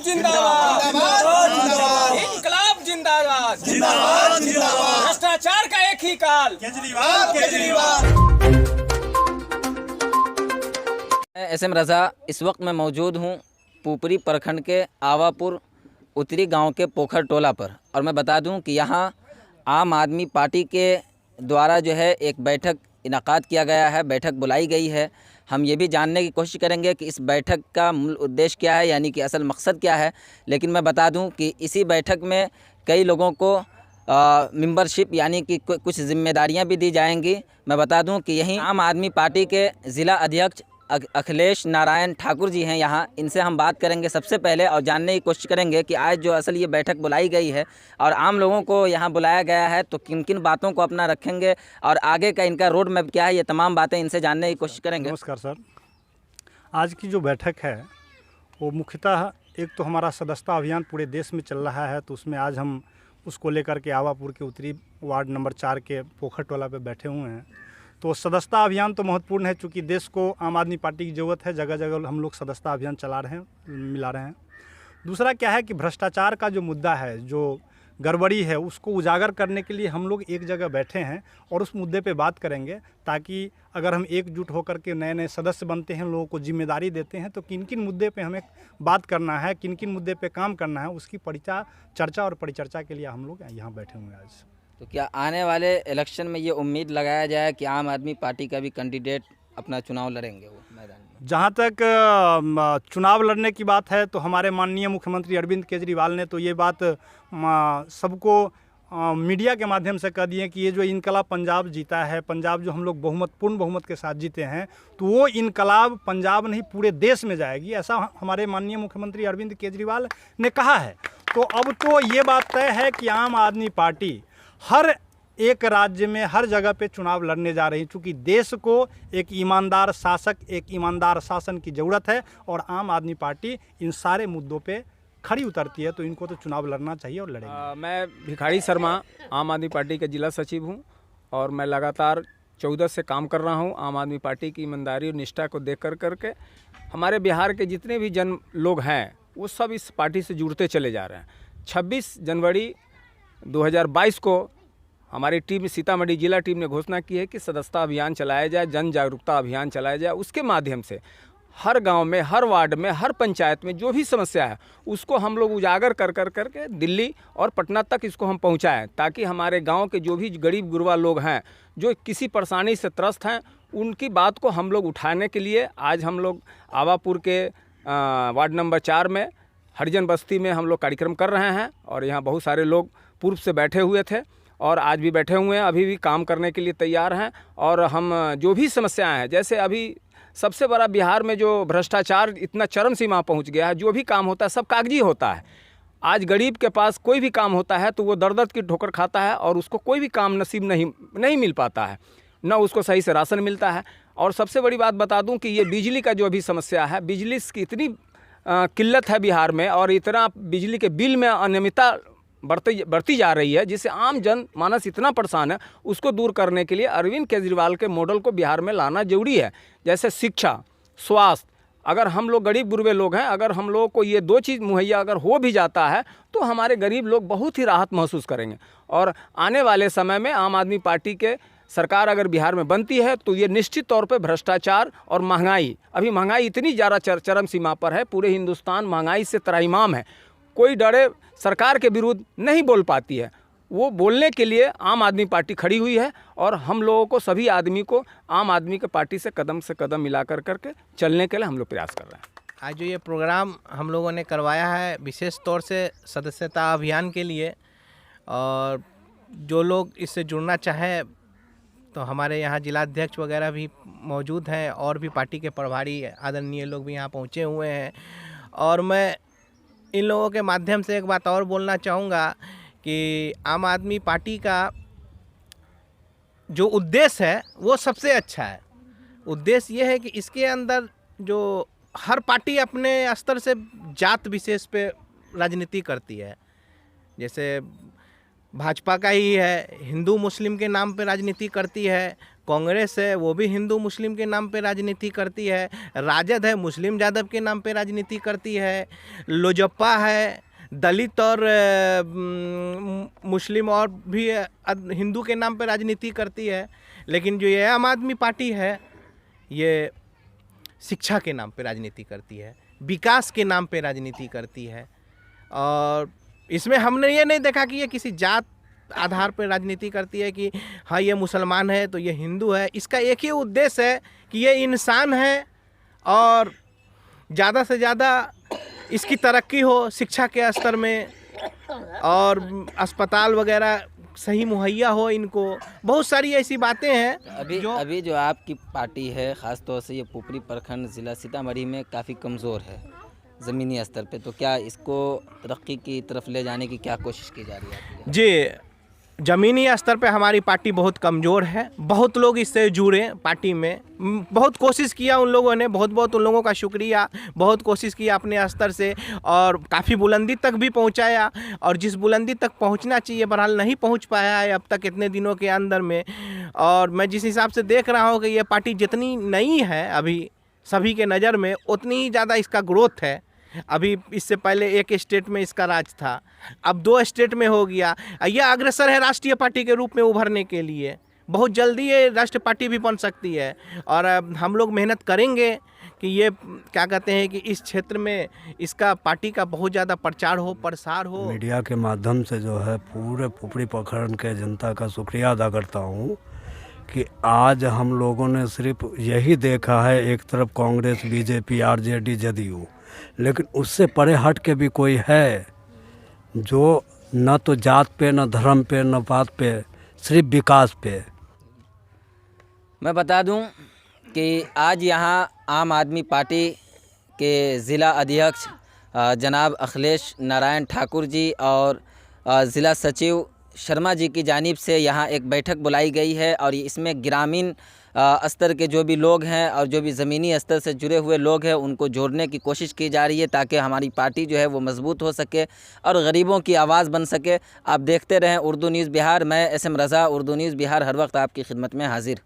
जिंदाबाद, इंकलाब जिंदाबाद, भ्रष्टाचार का एक ही काल, केजरीवाल। एसएम रज़ा इस वक्त मैं मौजूद हूँ पुपरी प्रखंड के आवापुर उत्तरी गांव के पोखर टोला पर, और मैं बता दूं कि यहाँ आम आदमी पार्टी के द्वारा जो है एक बैठक इनेकाद किया गया है, बैठक बुलाई गई है। हम ये भी जानने की कोशिश करेंगे कि इस बैठक का मूल उद्देश्य क्या है, यानी कि असल मकसद क्या है। लेकिन मैं बता दूं कि इसी बैठक में कई लोगों को मेंबरशिप यानी कि कुछ जिम्मेदारियां भी दी जाएंगी। मैं बता दूं कि यहीं आम आदमी पार्टी के ज़िला अध्यक्ष अखिलेश नारायण ठाकुर जी हैं यहाँ, इनसे हम बात करेंगे सबसे पहले और जानने की कोशिश करेंगे कि आज जो असल ये बैठक बुलाई गई है और आम लोगों को यहाँ बुलाया गया है तो किन किन बातों को अपना रखेंगे और आगे का इनका रोड मैप क्या है, ये तमाम बातें इनसे जानने की कोशिश करेंगे। नमस्कार सर, आज की जो बैठक है वो मुख्यतः एक तो हमारा सदस्यता अभियान पूरे देश में चल रहा है, तो उसमें आज हम उसको लेकर के आवापुर के उत्तरी वार्ड नंबर 4 के पोखर टोला पे बैठे हुए हैं। तो सदस्यता अभियान तो महत्वपूर्ण है, चूँकि देश को आम आदमी पार्टी की ज़रूरत है, जगह जगह हम लोग सदस्यता अभियान चला रहे हैं, मिला रहे हैं। दूसरा क्या है कि भ्रष्टाचार का जो मुद्दा है, जो गड़बड़ी है, उसको उजागर करने के लिए हम लोग एक जगह बैठे हैं और उस मुद्दे पे बात करेंगे, ताकि अगर हम एकजुट होकर के नए नए सदस्य बनते हैं, लोगों को जिम्मेदारी देते हैं, तो किन किन मुद्दे पे हमें बात करना है, किन किन मुद्दे पे काम करना है, उसकी चर्चा और परिचर्चा के लिए हम लोग यहाँ बैठे हुए हैं आज। तो क्या आने वाले इलेक्शन में ये उम्मीद लगाया जाए कि आम आदमी पार्टी का भी कैंडिडेट अपना चुनाव लड़ेंगे वो मैदान में? जहाँ तक चुनाव लड़ने की बात है तो हमारे माननीय मुख्यमंत्री अरविंद केजरीवाल ने तो ये बात सबको मीडिया के माध्यम से कह दिए कि ये जो इनकलाब पंजाब जीता है, पंजाब जो हम लोग पूर्ण बहुमत के साथ जीते हैं, तो वो इनकलाब पंजाब नहीं पूरे देश में जाएगी, ऐसा हमारे माननीय मुख्यमंत्री अरविंद केजरीवाल ने कहा है। तो अब तो ये बात तय है कि आम आदमी पार्टी हर एक राज्य में हर जगह पे चुनाव लड़ने जा रही है, चूँकि देश को एक ईमानदार शासक, एक ईमानदार शासन की ज़रूरत है और आम आदमी पार्टी इन सारे मुद्दों पे खड़ी उतरती है, तो इनको तो चुनाव लड़ना चाहिए और लड़ेंगे। मैं भिखारी शर्मा आम आदमी पार्टी के जिला सचिव हूं और मैं लगातार 14 से काम कर रहा हूं। आम आदमी पार्टी की ईमानदारी और निष्ठा को देख करके हमारे बिहार के जितने भी जन लोग हैं वो सब इस पार्टी से जुड़ते चले जा रहे हैं। 26 जनवरी 2022 को हमारी टीम, सीतामढ़ी जिला टीम ने घोषणा की है कि सदस्यता अभियान चलाया जाए, जन जागरूकता अभियान चलाया जाए। उसके माध्यम से हर गांव में, हर वार्ड में, हर पंचायत में जो भी समस्या है उसको हम लोग उजागर करके दिल्ली और पटना तक इसको हम पहुंचाएं, ताकि हमारे गांव के जो भी गरीब गुरबा लोग हैं जो किसी परेशानी से त्रस्त हैं, उनकी बात को हम लोग उठाने के लिए आज हम लोग आवापुर के वार्ड नंबर 4 में हरिजन बस्ती में हम लोग कार्यक्रम कर रहे हैं। और यहाँ बहुत सारे लोग पूर्व से बैठे हुए थे और आज भी बैठे हुए हैं, अभी भी काम करने के लिए तैयार हैं। और हम जो भी समस्याएं हैं, जैसे अभी सबसे बड़ा बिहार में जो भ्रष्टाचार इतना चरम सीमा पहुंच गया है, जो भी काम होता है सब कागजी होता है। आज गरीब के पास कोई भी काम होता है तो वो दर की ठोकर खाता है और उसको कोई भी काम नसीब नहीं मिल पाता है, न उसको सही से राशन मिलता है। और सबसे बड़ी बात बता दूं कि ये बिजली का जो भी समस्या है, बिजली की इतनी किल्लत है बिहार में और इतना बिजली के बिल में अनियमितता बढ़ती जा रही है, जिससे आम जन मानस इतना परेशान है, उसको दूर करने के लिए अरविंद केजरीवाल के मॉडल को बिहार में लाना जरूरी है। जैसे शिक्षा, स्वास्थ्य, अगर हम लोग गरीब गुरबे लोग हैं, अगर हम लोगों को ये 2 चीज़ मुहैया अगर हो भी जाता है तो हमारे गरीब लोग बहुत ही राहत महसूस करेंगे। और आने वाले समय में आम आदमी पार्टी के सरकार अगर बिहार में बनती है तो ये निश्चित तौर पे भ्रष्टाचार और महंगाई, अभी महंगाई इतनी ज़्यादा चरम सीमा पर है, पूरे हिंदुस्तान महंगाई से त्राहिमाम है, कोई डरे सरकार के विरुद्ध नहीं बोल पाती है, वो बोलने के लिए आम आदमी पार्टी खड़ी हुई है। और हम लोगों को, सभी आदमी को आम आदमी के पार्टी से कदम मिला करके चलने के लिए हम लोग प्रयास कर रहे हैं। आज जो ये प्रोग्राम हम लोगों ने करवाया है विशेष तौर से सदस्यता अभियान के लिए, और जो लोग इससे जुड़ना चाहें तो हमारे यहाँ जिलाध्यक्ष वगैरह भी मौजूद हैं और भी पार्टी के प्रभारी आदरणीय लोग भी यहाँ पहुँचे हुए हैं। और मैं इन लोगों के माध्यम से एक बात और बोलना चाहूँगा कि आम आदमी पार्टी का जो उद्देश्य है वो सबसे अच्छा है। उद्देश्य ये है कि इसके अंदर जो हर पार्टी अपने स्तर से जात विशेष पे राजनीति करती है, जैसे भाजपा का ही है, हिंदू मुस्लिम के नाम पे राजनीति करती है, कांग्रेस है वो भी हिंदू मुस्लिम के नाम पे राजनीति करती है, राजद है मुस्लिम यादव के नाम पे राजनीति करती है, लोजपा है दलित और मुस्लिम और भी हिंदू के नाम पे राजनीति करती है। लेकिन जो ये आम आदमी पार्टी है ये शिक्षा के नाम पे राजनीति करती है, विकास के नाम पे राजनीति करती है। और इसमें हमने ये नहीं देखा कि ये किसी जात आधार पर राजनीति करती है कि हाँ ये मुसलमान है तो ये हिंदू है। इसका एक ही उद्देश्य है कि ये इंसान है और ज़्यादा से ज़्यादा इसकी तरक्की हो शिक्षा के स्तर में, और अस्पताल वगैरह सही मुहैया हो इनको। बहुत सारी ऐसी बातें हैं अभी जो आपकी पार्टी है ख़ास तौर से ये पुपरी प्रखंड ज़िला सीतामढ़ी में काफ़ी कमज़ोर है ज़मीनी स्तर पे, तो क्या इसको तरक्की की तरफ ले जाने की क्या कोशिश की जा रही है? जी, ज़मीनी स्तर पे हमारी पार्टी बहुत कमज़ोर है। बहुत लोग इससे जुड़े पार्टी में, बहुत कोशिश किया उन लोगों ने, बहुत उन लोगों का शुक्रिया। बहुत कोशिश किया अपने स्तर से और काफ़ी बुलंदी तक भी पहुंचाया, और जिस बुलंदी तक पहुंचना चाहिए बहरहाल नहीं पहुंच पाया है अब तक इतने दिनों के अंदर में। और मैं जिस हिसाब से देख रहा हूँ कि ये पार्टी जितनी नई है अभी सभी के नज़र में, उतनी ही ज़्यादा इसका ग्रोथ है। अभी इससे पहले एक स्टेट में इसका राज था, अब 2 स्टेट में हो गया। यह अग्रसर है राष्ट्रीय पार्टी के रूप में उभरने के लिए। बहुत जल्दी ये राष्ट्रीय पार्टी भी बन सकती है, और हम लोग मेहनत करेंगे कि ये क्या कहते हैं कि इस क्षेत्र में इसका पार्टी का बहुत ज़्यादा प्रचार हो, प्रसार हो। मीडिया के माध्यम से जो है पूरे पुपरी प्रखंड के जनता का शुक्रिया अदा करता हूँ कि आज हम लोगों ने सिर्फ यही देखा है, एक तरफ कांग्रेस, बीजेपी, आरजेडी, जदयू, लेकिन उससे परे हट के भी कोई है जो न तो जात पे, न धर्म पे, न बात पे, सिर्फ विकास पे। मैं बता दूं कि आज यहाँ आम आदमी पार्टी के ज़िला अध्यक्ष जनाब अखिलेश नारायण ठाकुर जी और ज़िला सचिव शर्मा जी की जानिब से यहाँ एक बैठक बुलाई गई है, और इसमें ग्रामीण स्तर के जो भी लोग हैं और जो भी ज़मीनी स्तर से जुड़े हुए लोग हैं उनको जोड़ने की कोशिश की जा रही है, ताकि हमारी पार्टी जो है वो मजबूत हो सके और गरीबों की आवाज़ बन सके। आप देखते रहें उर्दू न्यूज़ बिहार। मैं SM रज़ा, उर्दू न्यूज़ बिहार, हर वक्त आपकी खिदमत में हाजिर।